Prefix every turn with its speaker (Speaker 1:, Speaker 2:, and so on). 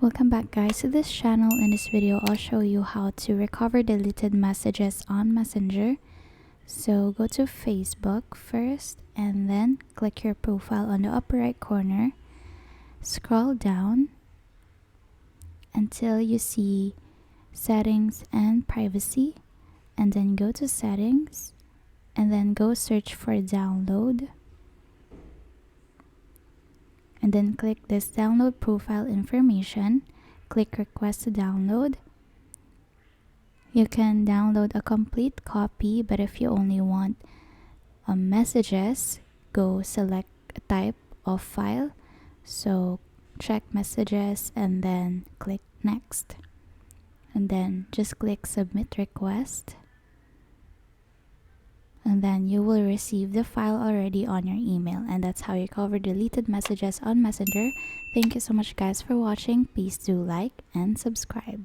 Speaker 1: Welcome back guys to this channel. In this video I'll show you how to recover deleted messages on Messenger. So go to Facebook first and then click your profile on the upper right corner. Scroll down until you see settings and privacy, and then go to settings and then go search for download, and then click this download profile information. Click request to download. You can download a complete copy, but if you only want messages, go select a type of file. So check messages and then click next, and then just click submit request, and then you will receive the file already on your email. And that's how you recover deleted messages on Messenger. Thank you so much guys for watching. Please do like and subscribe.